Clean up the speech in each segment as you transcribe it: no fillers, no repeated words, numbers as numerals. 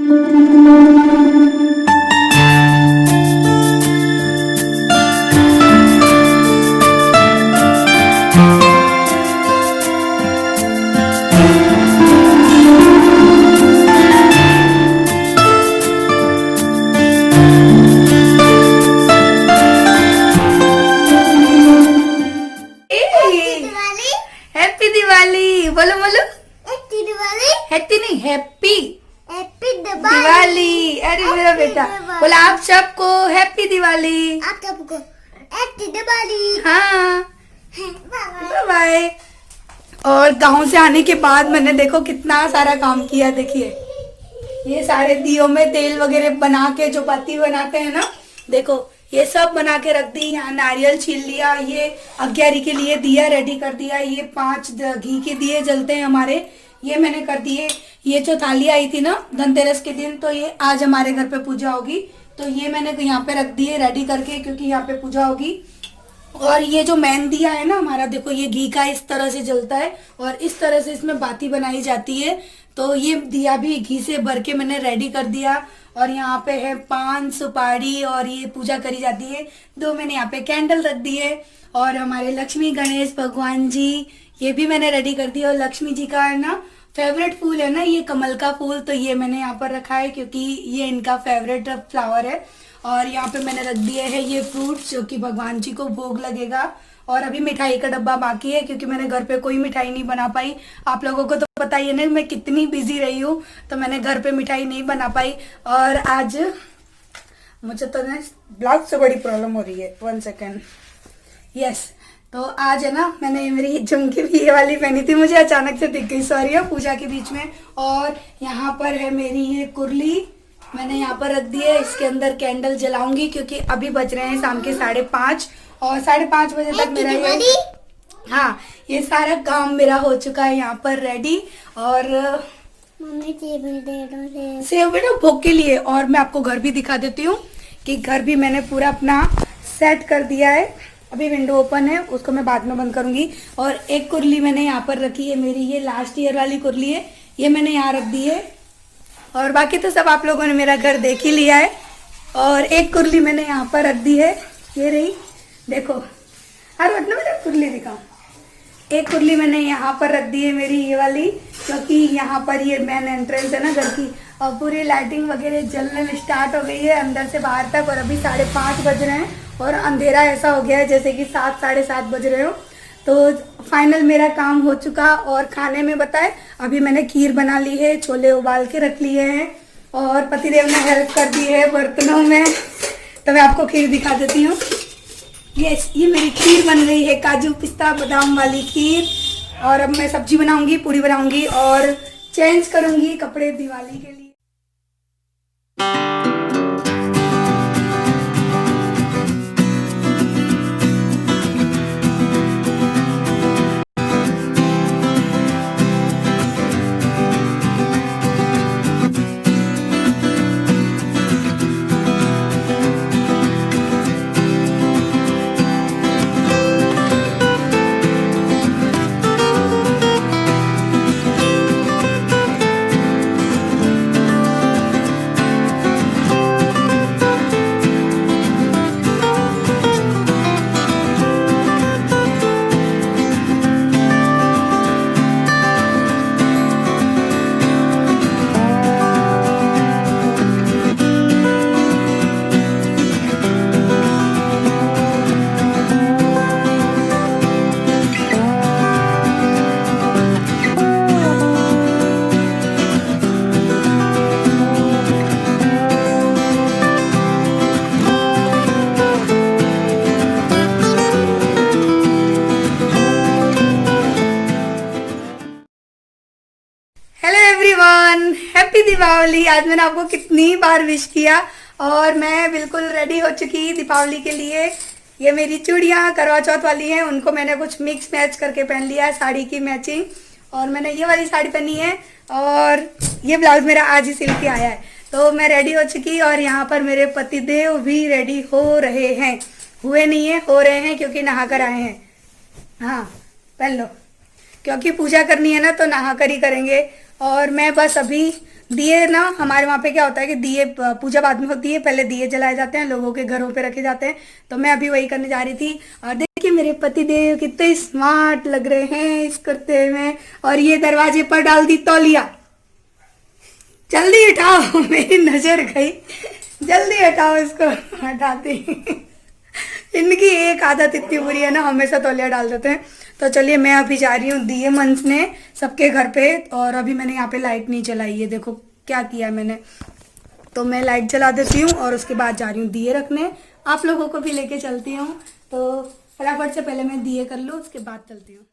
Happy Diwali बोलो बोलो। Happy Diwali. Happy नहीं, हैप्पी हैप्पी दिवाली। अरे मेरा बेटा बोला आप सबको हैप्पी दिवाली। आप सबको हैप्पी दिवाली। हाँ बाय बाय। और गांव से आने के बाद मैंने देखो कितना सारा काम किया। देखिए ये सारे दियों में तेल वगैरह बना के जो बत्ती बनाते हैं ना, देखो ये सब बना के रख दी। यहाँ नारियल छील लिया, ये अग्यारी के लिए दिया रेडी कर दिया। ये 5 घी के दिए जलते हैं हमारे, ये मैंने कर दिए। ये जो थाली आई थी ना धनतेरस के दिन, तो ये आज हमारे घर पे पूजा होगी, तो ये मैंने यहाँ पे रख दिए रेडी करके, क्योंकि यहाँ पे पूजा होगी। और ये जो मेन दिया है ना हमारा, देखो ये घी का इस तरह से जलता है और इस तरह से इसमें बाती बनाई जाती है। तो ये दिया भी घी से भर के मैंने रेडी कर दिया। और यहाँ पे है पान सुपारी और ये पूजा करी जाती है। 2 मैंने यहाँ पे कैंडल रख दिए। और हमारे लक्ष्मी गणेश भगवान जी ये भी मैंने रेडी कर दिया। और लक्ष्मी जी का है ना फेवरेट फूल है ना ये कमल का फूल, तो ये मैंने यहाँ पर रखा है क्योंकि ये इनका फेवरेट फ्लावर है। और यहाँ पे मैंने रख दिए है ये फ्रूट्स जो कि भगवान जी को भोग लगेगा। और अभी मिठाई का डब्बा बाकी है क्योंकि मैंने घर पे कोई मिठाई नहीं बना पाई। आप लोगों को तो पता ही है ना मैं कितनी बिजी रही हूँ, तो मैंने घर पे मिठाई नहीं बना पाई। और आज मुझे तो ना ब्लॉग से बड़ी प्रॉब्लम हो रही है। 1 सेकेंड। यस, तो आज है ना मैंने मेरी झुमकी भी ये वाली पहनी थी, मुझे अचानक से दिख गई, सॉरी है, पूजा के बीच में। और यहाँ पर है मेरी ये कुर्ली, मैंने यहाँ पर रख दी है। इसके अंदर कैंडल जलाऊंगी क्योंकि अभी बज रहे हैं शाम के 5:30 और 5:30 बजे तक मेरा ये, हाँ ये सारा काम मेरा हो चुका है यहाँ पर रेडी। और मम्मी सेव बेटा भोग के लिए। और मैं आपको घर भी दिखा देती हूँ कि घर भी मैंने पूरा अपना सेट कर दिया है। अभी विंडो ओपन है, उसको मैं बाद में बंद करूंगी। और एक कुर्ली मैंने यहाँ पर रखी है, मेरी ये लास्ट ईयर वाली कुर्ली है, ये मैंने यहाँ रख दी है। और बाकी तो सब आप लोगों ने मेरा घर देख ही लिया है। और एक कुर्ली मैंने यहाँ पर रख दी है, ये रही, देखो। अरे बट ना मेरा कुर्ली दिखाऊं। एक कुर्ली मैंने यहाँ पर रख दी है मेरी ये वाली, क्योंकि यहाँ पर ये मेन एंट्रेंस है ना घर की, और पूरी लाइटिंग वगैरह जलने में स्टार्ट हो गई है अंदर से बाहर तक। और अभी 5:30 बज रहे हैं और अंधेरा ऐसा हो गया है जैसे कि 7 साढ़े 7 बज रहे हो। तो फाइनल मेरा काम हो चुका। और खाने में बताए अभी मैंने खीर बना ली है, छोले उबाल के रख लिए हैं और पतिदेव ने हेल्प कर दी है बर्तनों में। तो मैं आपको खीर दिखा देती हूँ। यस, ये मेरी खीर बन गई है, काजू पिस्ता बादाम वाली खीर। और अब मैं सब्जी बनाऊंगी, पूरी बनाऊंगी और चेंज करूंगी कपड़े दिवाली के लिए। हैप्पी दीपावली। आज मैंने आपको कितनी बार विश किया। और मैं बिल्कुल रेडी हो चुकी दीपावली के लिए। ये मेरी चूड़ियाँ करवा चौथ वाली हैं, उनको मैंने कुछ मिक्स मैच करके पहन लिया है, साड़ी की मैचिंग। और मैंने ये वाली साड़ी पहनी है और ये ब्लाउज मेरा आज ही सिल के आया है। तो मैं रेडी हो चुकी और यहाँ पर मेरे पतिदेव भी रेडी हो रहे हैं, हुए नहीं है, हो रहे हैं क्योंकि नहा कर आए हैं। हाँ पहन लो, क्योंकि पूजा करनी है ना तो नहा कर ही करेंगे। और मैं बस अभी दिए ना हमारे वहाँ पे क्या होता है कि दिए पूजा बाद में होती है, पहले दिए जलाए जाते हैं, लोगों के घरों पे रखे जाते हैं। तो मैं अभी वही करने जा रही थी। और देखिए मेरे पति देव कितने स्मार्ट लग रहे हैं इस कुर्ते में। और ये दरवाजे पर डाल दी तौलिया। जल्दी हटाओ मेरी नजर गई, जल्दी हटाओ इसको। हटाती इनकी एक आदत इतनी बुरी है ना, हमेशा तौलिया डाल देते हैं। तो चलिए मैं अभी जा रही हूँ दिए मंजने सबके घर पे। और अभी मैंने यहाँ पे लाइट नहीं जलाई है, देखो क्या किया मैंने। तो मैं लाइट जला देती हूँ और उसके बाद जा रही हूँ दिए रखने। आप लोगों को भी लेके चलती हूँ। तो फटाफट से पहले मैं दिए कर लूँ, उसके बाद चलती हूँ।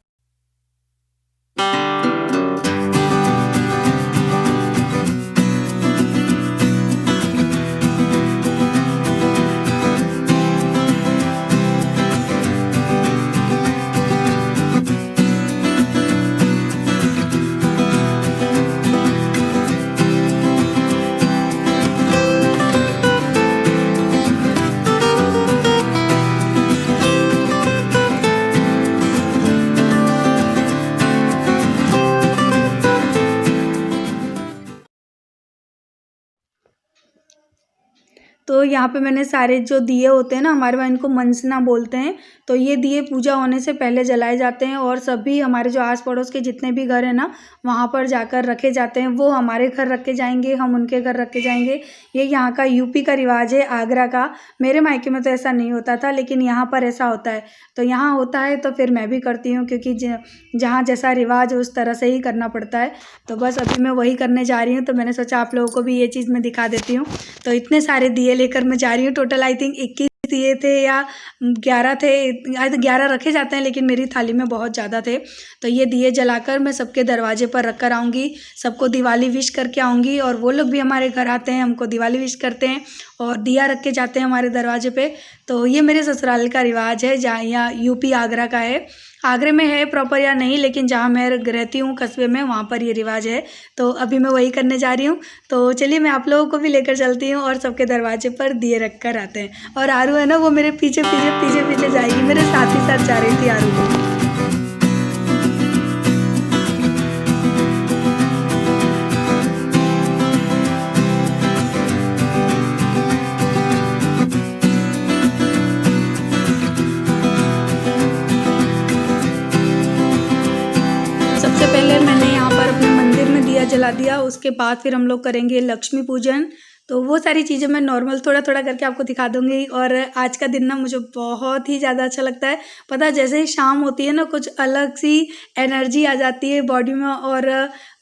तो यहाँ पे मैंने सारे जो दिए होते हैं ना, हमारे वहाँ इनको मंसना बोलते हैं। तो ये दिए पूजा होने से पहले जलाए जाते हैं और सभी हमारे जो आस पड़ोस के जितने भी घर हैं ना, वहाँ पर जाकर रखे जाते हैं। वो हमारे घर रखे जाएंगे, हम उनके घर रखे जाएंगे। ये यहाँ का यूपी का रिवाज है, आगरा का। मेरे मायके में तो ऐसा नहीं होता था, लेकिन यहाँ पर ऐसा होता है। तो यहाँ होता है तो फिर मैं भी करती हूँ, क्योंकि जहाँ जैसा रिवाज उस तरह से ही करना पड़ता है। तो बस अभी मैं वही करने जा रही हूँ। तो मैंने सोचा आप लोगों को भी ये चीज़ मैं दिखा देती हूँ। तो इतने सारे दिए लेकर मैं जा रही हूँ। टोटल आई थिंक 21 दिए थे या 11 थे। आई थिंक 11 रखे जाते हैं, लेकिन मेरी थाली में बहुत ज़्यादा थे। तो ये दिए जलाकर मैं सबके दरवाजे पर रख कर आऊँगी, सबको दिवाली विश करके आऊँगी। और वो लोग भी हमारे घर आते हैं, हमको दिवाली विश करते हैं और दिया रख के जाते हैं हमारे दरवाजे पे। तो ये मेरे ससुराल का रिवाज है, जहाँ यहाँ यूपी आगरा का है। आगरे में है प्रॉपर या नहीं, लेकिन जहाँ मैं रहती हूँ कस्बे में, वहाँ पर ये रिवाज है। तो अभी मैं वही करने जा रही हूँ। तो चलिए मैं आप लोगों को भी लेकर चलती हूँ और सबके दरवाजे पर दिए रख कर आते हैं। और आरू है ना, वो मेरे पीछे पीछे पीछे पीछे जाएगी, मेरे साथ ही साथ जा रही थी आरू को। सबसे पहले मैंने यहाँ पर अपने मंदिर में दिया जला दिया, उसके बाद फिर हम लोग करेंगे लक्ष्मी पूजन। तो वो सारी चीज़ें मैं नॉर्मल थोड़ा थोड़ा करके आपको दिखा दूंगी। और आज का दिन ना मुझे बहुत ही ज़्यादा अच्छा लगता है। पता है, जैसे ही शाम होती है ना, कुछ अलग सी एनर्जी आ जाती है बॉडी में और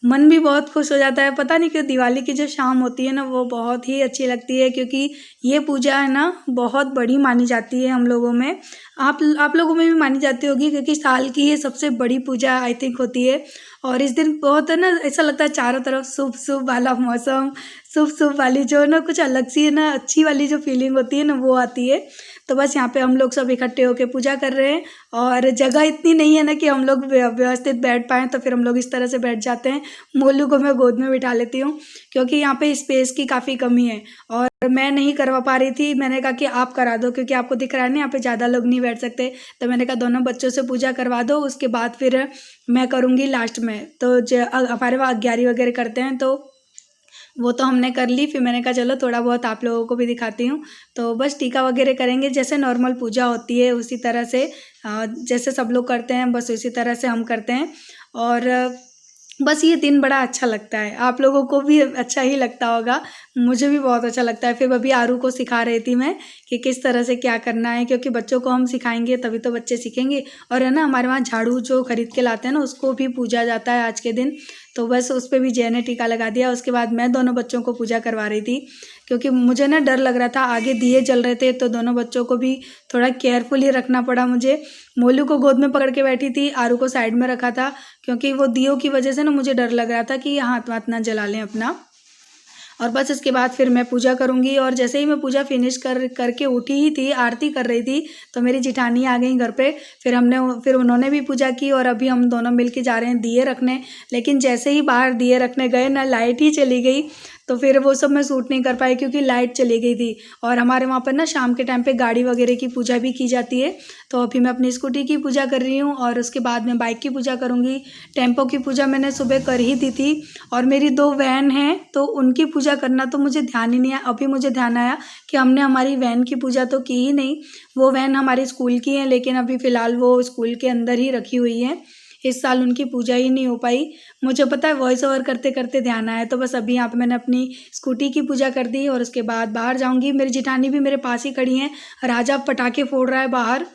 मन भी बहुत खुश हो जाता है। पता नहीं क्यों दिवाली की जो शाम होती है ना, वो बहुत ही अच्छी लगती है, क्योंकि ये पूजा है ना बहुत बड़ी मानी जाती है हम लोगों में। आप लोगों में भी मानी जाती होगी, क्योंकि साल की ये सबसे बड़ी पूजा आई थिंक होती है। और इस दिन बहुत है ना, ऐसा लगता है चारों तरफ शुभ शुभ वाला मौसम, शुभ शुभ वाली जो ना कुछ अलग सी है ना, अच्छी वाली जो फीलिंग होती है ना, वो आती है। तो बस यहाँ पे हम लोग सब इकट्ठे होकर पूजा कर रहे हैं। और जगह इतनी नहीं है ना कि हम लोग व्यवस्थित बैठ पाएँ, तो फिर हम लोग इस तरह से बैठ जाते हैं। मोलू को मैं गोद में बिठा लेती हूँ, क्योंकि यहाँ पे स्पेस की काफ़ी कमी है और मैं नहीं करवा पा रही थी। मैंने कहा कि आप करा दो, क्योंकि आपको दिख रहा है ना यहाँ पे ज़्यादा लोग नहीं बैठ सकते। तो मैंने कहा दोनों बच्चों से पूजा करवा दो, उसके बाद फिर मैं करूँगी लास्ट में। तो हमारे वहाँ 11 वगैरह करते हैं, तो वो तो हमने कर ली। फिर मैंने कहा चलो थोड़ा बहुत आप लोगों को भी दिखाती हूँ। तो बस टीका वगैरह करेंगे, जैसे नॉर्मल पूजा होती है उसी तरह से, जैसे सब लोग करते हैं बस उसी तरह से हम करते हैं। और बस ये दिन बड़ा अच्छा लगता है, आप लोगों को भी अच्छा ही लगता होगा, मुझे भी बहुत अच्छा लगता है। फिर अभी आरू को सिखा रही थी मैं कि किस तरह से क्या करना है, क्योंकि बच्चों को हम सिखाएंगे तभी तो बच्चे सीखेंगे। और है ना, हमारे वहाँ झाड़ू जो खरीद के लाते हैं ना, उसको भी पूजा जाता है आज के दिन। तो बस उस पर भी जय ने टीका लगा दिया। उसके बाद मैं दोनों बच्चों को पूजा करवा रही थी, क्योंकि मुझे ना डर लग रहा था, आगे दिए जल रहे थे, तो दोनों बच्चों को भी थोड़ा केयरफुली रखना पड़ा मुझे। मोलू को गोद में पकड़ के बैठी थी, आरू को साइड में रखा था, क्योंकि वो दियों की वजह से ना मुझे डर लग रहा था कि हाथ वाथ ना जला लें अपना। और बस इसके बाद फिर मैं पूजा करूँगी। और जैसे ही मैं पूजा फिनिश करके उठी ही थी, आरती कर रही थी, तो मेरी जिठानी आ गई घर पे। फिर उन्होंने भी पूजा की और अभी हम दोनों मिल के जा रहे हैं दिए रखने। लेकिन जैसे ही बाहर दिए रखने गए ना, लाइट ही चली गई। तो फिर वो सब मैं शूट नहीं कर पाई क्योंकि लाइट चली गई थी। और हमारे वहाँ पर ना शाम के टाइम पे गाड़ी वगैरह की पूजा भी की जाती है। तो अभी मैं अपनी स्कूटी की पूजा कर रही हूँ और उसके बाद मैं बाइक की पूजा करूँगी। टेम्पो की पूजा मैंने सुबह कर ही दी थी और मेरी 2 वैन हैं तो उनकी पूजा करना तो मुझे ध्यान ही नहीं आया। अभी मुझे ध्यान आया कि हमने हमारी वैन की पूजा तो की ही नहीं। वो वैन हमारी स्कूल की है लेकिन अभी फ़िलहाल वो स्कूल के अंदर ही रखी हुई है। इस साल उनकी पूजा ही नहीं हो पाई। मुझे पता है वॉइस ओवर करते करते ध्यान आया, तो बस अभी यहाँ पे मैंने अपनी स्कूटी की पूजा कर दी और उसके बाद बाहर जाऊँगी। मेरी जेठानी भी मेरे पास ही खड़ी हैं। राजा पटाखे फोड़ रहा है बाहर,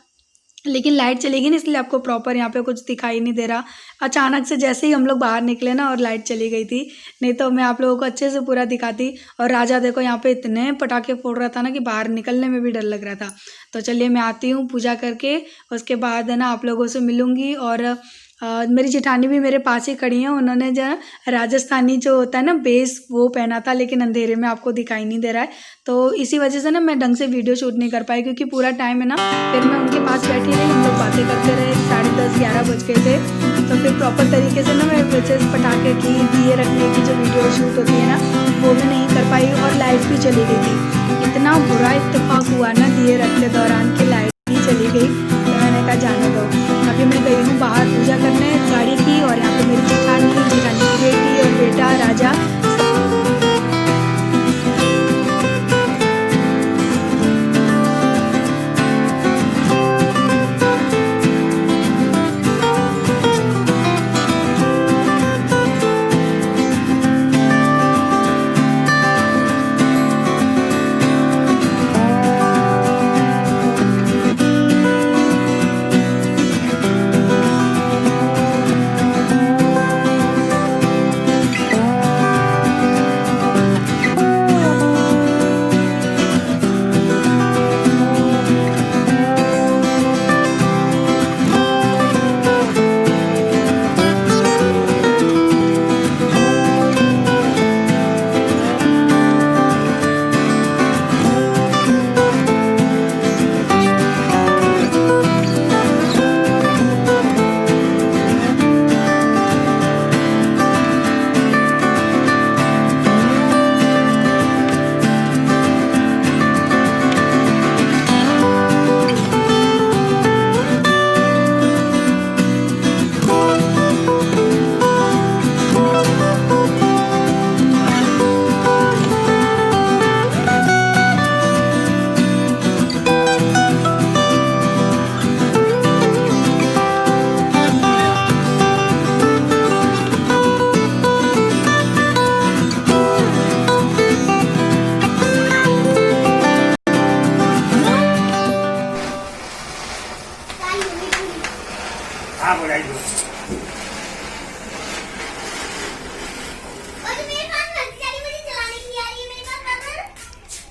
लेकिन लाइट चली गई ना इसलिए आपको प्रॉपर यहाँ पे कुछ दिखाई नहीं दे रहा। अचानक से जैसे ही हम लोग बाहर निकले ना और लाइट चली गई थी, नहीं तो मैं आप लोगों को अच्छे से पूरा दिखाती। और राजा देखो यहाँ पे इतने पटाखे फोड़ रहा था ना कि बाहर निकलने में भी डर लग रहा था। तो चलिए मैं आती हूँ पूजा करके, उसके बाद है ना आप लोगों से मिलूँगी। और मेरी जेठानी भी मेरे पास ही खड़ी हैं। उन्होंने जो राजस्थानी जो होता है ना बेस वो पहना था, लेकिन अंधेरे में आपको दिखाई नहीं दे रहा है। तो इसी वजह से ना मैं ढंग से वीडियो शूट नहीं कर पाई क्योंकि पूरा टाइम है ना फिर मैं उनके पास बैठी रही, हम लोग बातें करते रहे। 10:30-11 बज गए थे। तो फिर प्रॉपर तरीके से ना मैं वैसे पटाखे की दिए रखने की जो वीडियो शूट होती है ना वो भी नहीं कर पाई और लाइट भी चली गई थी। इतना बुरा इत्तेफाक हुआ ना दिए रखते दौरान की लाइट भी चली गई। तो मैंने कहा जाने दो। अभी मैं गई हूँ बाहर पूजा करने गाड़ी की और यहाँ पे मेरी जेठानी की बेटी और बेटा राजा।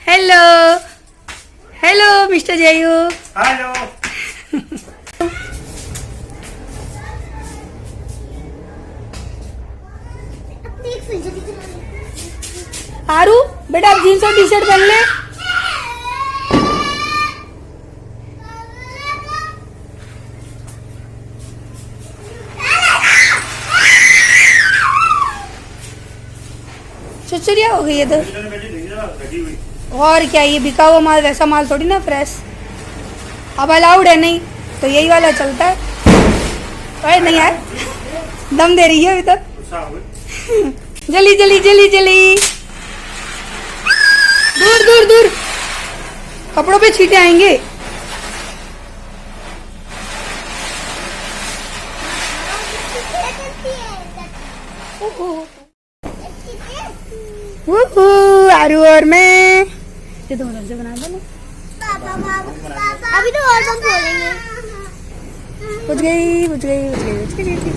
Hello hello mister Jayu. Hello. Aru बेटा आप जीन्स और टी शर्ट पहन ले। चुचुरिया हो गई है तो और क्या, ये बिका हुआ माल वैसा माल थोड़ी ना फ्रेश। अब अलाउड है नहीं तो यही वाला चलता है। अरे नहीं यार दम दे रही है अभी तक। जल्दी जल्दी जल्दी जल्दी, दूर दूर दूर, कपड़ों पे छींटे आएंगे। आरू और मैं ये दोनों से बना दो ना। अभी तो और हम बोलेंगे। बुझ गई बुझ गई बुझ गई बुझ गई।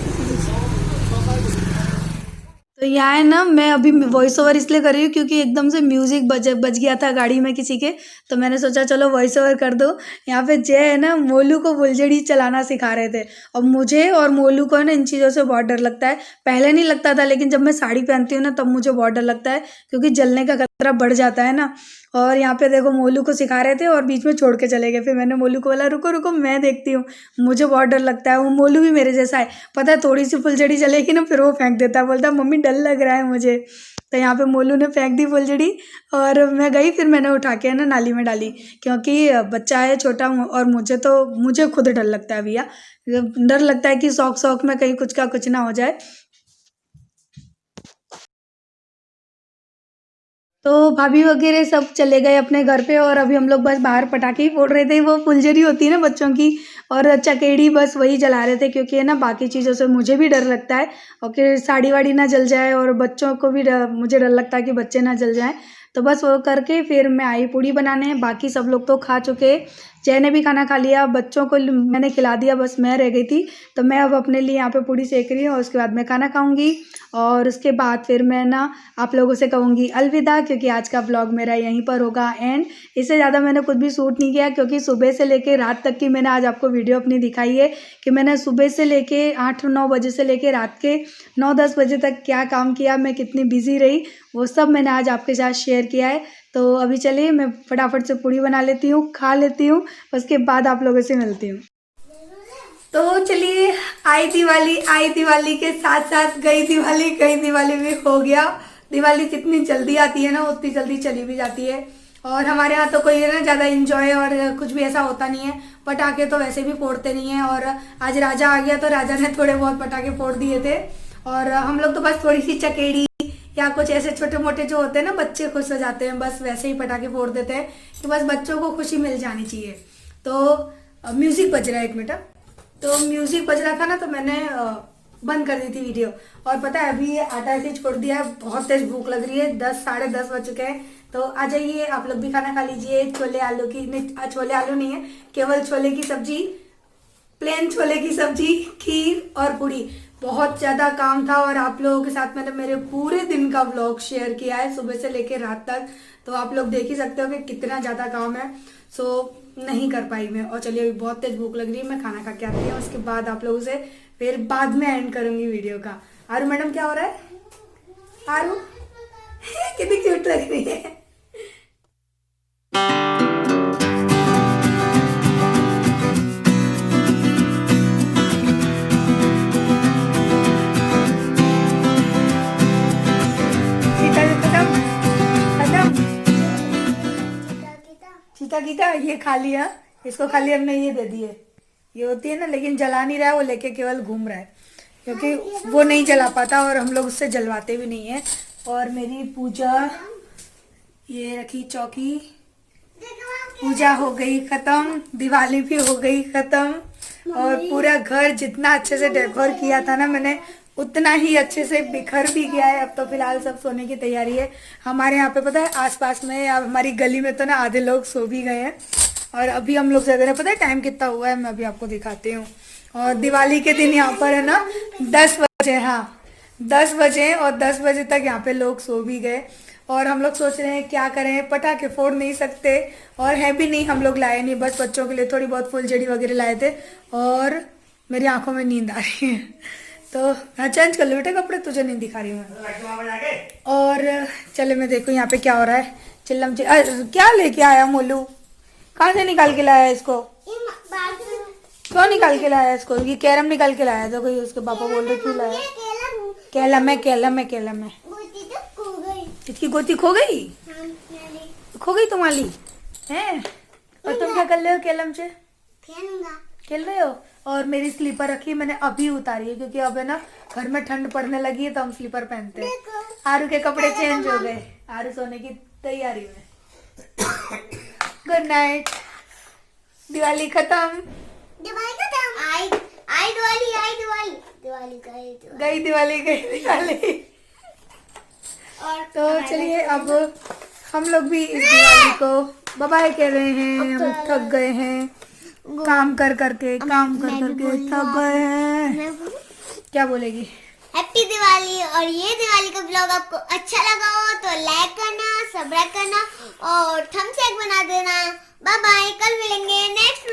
तो यहाँ है ना मैं अभी वॉइस ओवर इसलिए कर रही हूँ क्योंकि एकदम से म्यूजिक बज गया था गाड़ी में किसी के, तो मैंने सोचा चलो वॉइस ओवर कर दो। यहाँ पे जय है ना मोलू को फुलझड़ी चलाना सिखा रहे थे और मुझे और मोलू को ना इन चीज़ों से बहुत डर लगता है। पहले नहीं लगता था लेकिन जब मैं साड़ी पहनती हूँ ना तब मुझे बहुत डर लगता है क्योंकि जलने का खतरा बढ़ जाता है ना। और यहाँ पे देखो मोलू को सिखा रहे थे और बीच में छोड़ के चले गए। फिर मैंने मोलू को बोला रुको रुको मैं देखती हूँ, मुझे बहुत डर लगता है। वो मोलू भी मेरे जैसा है, पता है थोड़ी सी फुलझड़ी चलेगी ना फिर वो फेंक देता है, बोलता है मम्मी डर डर लग रहा है मुझे। तो यहाँ पे मोलू ने फेंक दी फुलझड़ी और मैं गई, फिर मैंने उठा के ना नाली में डाली, क्योंकि बच्चा है छोटा और मुझे खुद डर लगता है भैया। डर लगता है कि शौक में कहीं कुछ का कुछ ना हो जाए। तो भाभी वगैरह सब चले गए अपने घर पे और अभी हम लोग बस बाहर पटाखे ही फोड़ रहे थे। वो फुलझड़ी होती है ना बच्चों की, और चकेड़ी, बस वही जला रहे थे, क्योंकि है ना बाकी चीज़ों से मुझे भी डर लगता है और कि साड़ी वाड़ी ना जल जाए, और बच्चों को भी मुझे डर लगता है कि बच्चे ना जल जाएं। तो बस वो करके फिर मैं आई पूड़ी बनाने। बाकी सब लोग तो खा चुके, जय ने भी खाना खा लिया, बच्चों को मैंने खिला दिया, बस मैं रह गई थी। तो मैं अब अपने लिए यहाँ पे पूड़ी सेक रही हूँ और उसके बाद मैं खाना खाऊंगी और उसके बाद फिर मैं ना आप लोगों से कहूँगी अलविदा, क्योंकि आज का व्लॉग मेरा यहीं पर होगा एंड। इससे ज़्यादा मैंने कुछ भी शूट नहीं किया, क्योंकि सुबह से लेके रात तक की मैंने आज आपको वीडियो अपनी दिखाई है कि मैंने सुबह से लेके 8-9 बजे से लेके रात के 9-10 बजे तक क्या काम किया, मैं कितनी बिजी रही, वो सब मैंने आज आपके साथ शेयर किया है। तो अभी चलिए मैं फटाफट से पूड़ी बना लेती हूँ, खा लेती हूँ, उसके बाद आप लोगों से मिलती हूँ। तो चलिए, आई दिवाली के साथ साथ गई दिवाली भी हो गया। दिवाली जितनी जल्दी आती है ना उतनी जल्दी चली भी जाती है। और हमारे यहाँ तो कोई है ना ज़्यादा इंजॉय और कुछ भी ऐसा होता नहीं है, पटाखे तो वैसे भी फोड़ते नहीं है। और आज राजा आ गया तो राजा ने थोड़े बहुत पटाखे फोड़ दिए थे, और हम लोग तो बस थोड़ी सी चकेड़ी या कुछ ऐसे छोटे मोटे जो होते हैं ना, बच्चे खुश हो जाते हैं, बस वैसे ही पटाखे फोड़ देते हैं कि बस बच्चों को खुशी मिल जानी चाहिए। तो म्यूजिक बज रहा है, एक मिनट। तो म्यूजिक बज रहा था ना, तो मैंने बंद कर दी थी वीडियो। और पता है अभी ये आटा ऐसे छोड़ दिया है, बहुत तेज भूख लग रही है, 10 साढ़े 10 बज चुके हैं। तो आ जाइए आप लोग भी खाना खा लीजिए। छोले आलू नहीं है, केवल छोले की सब्जी, प्लेन छोले की सब्जी, खीर और पूड़ी। बहुत ज़्यादा काम था और आप लोगों के साथ मैंने मेरे पूरे दिन का व्लॉग शेयर किया है, सुबह से लेकर रात तक। तो आप लोग देख ही सकते हो कि कितना ज़्यादा काम है। सो नहीं कर पाई मैं। और चलिए अभी बहुत तेज भूख लग रही है, मैं खाना खा के आती हूँ, उसके बाद आप लोगों से फिर बाद में एंड करूँगी वीडियो का। आरू मैडम क्या हो रहा है? आरू कितनी क्यूट लग रही है। गीता ये खा लिया, इसको खाली हमने ये दे दिए, ये होती है ना, लेकिन जला नहीं रहा है वो, लेके केवल घूम रहा है, क्योंकि वो नहीं जला पाता और हम लोग उससे जलवाते भी नहीं है। और मेरी पूजा, ये रखी चौकी, पूजा हो गई खत्म, दिवाली भी हो गई खत्म, और पूरा घर जितना अच्छे से डेकोर किया था ना मैंने, उतना ही अच्छे से बिखर भी गया है। अब तो फिलहाल सब सोने की तैयारी है। हमारे यहाँ पे पता है आसपास में या हमारी गली में तो ना आधे लोग सो भी गए हैं, और अभी हम लोग जग रहे हैं। पता है टाइम कितना हुआ है, मैं अभी आपको दिखाती हूँ। और दिवाली के दिन यहाँ पर है ना 10 बजे, हाँ 10 बजे, और 10 बजे तक यहाँ पे लोग सो भी गए। और हम लोग सोच रहे हैं क्या करें, पटाखे फोड़ नहीं सकते, और है भी नहीं, हम लोग लाए नहीं, बस बच्चों के लिए थोड़ी बहुत फुलझड़ी वगैरह लाए थे। और मेरी आंखों में नींद आ रही है, तो हाँ चेंज कर लो बेटा कपड़े, तुझे नहीं दिखा रही हूँ मैं। और चले मैं देखो यहाँ पे क्या हो रहा है। चिल्लम क्या लेके आया मोलू, कहाँ से निकाल के लाया इसको, क्यों निकाल के लाया इसको? ये कैरम निकाल के लाया था कोई, उसके पापा बोल रहे क्यों लाया? कैलम है। इसकी गोती खो गई तुम्हारी है? और तुम क्या कर रहे हो कैलम से? खेल रहे हो? और मेरी स्लीपर रखी मैंने अभी उतारी है, क्योंकि अब है ना घर में ठंड पड़ने लगी है तो हम स्लीपर पहनते हैं। आरू के कपड़े चेंज हो गए, आरू सोने की तैयारी में। Good night. दिवाली खत्म। गई दिवाली। तो चलिए अब हम लोग भी इस दिवाली को बाय बाय कह रहे हैं। हम थक गए हैं, काम कर करके थक गए हैं। क्या बोलेगी? हैप्पी दिवाली। और ये दिवाली का ब्लॉग आपको अच्छा लगा हो तो लाइक करना, सब्सक्राइब करना और थम्स अप बना देना। बाय बाय, कल मिलेंगे नेक्स्ट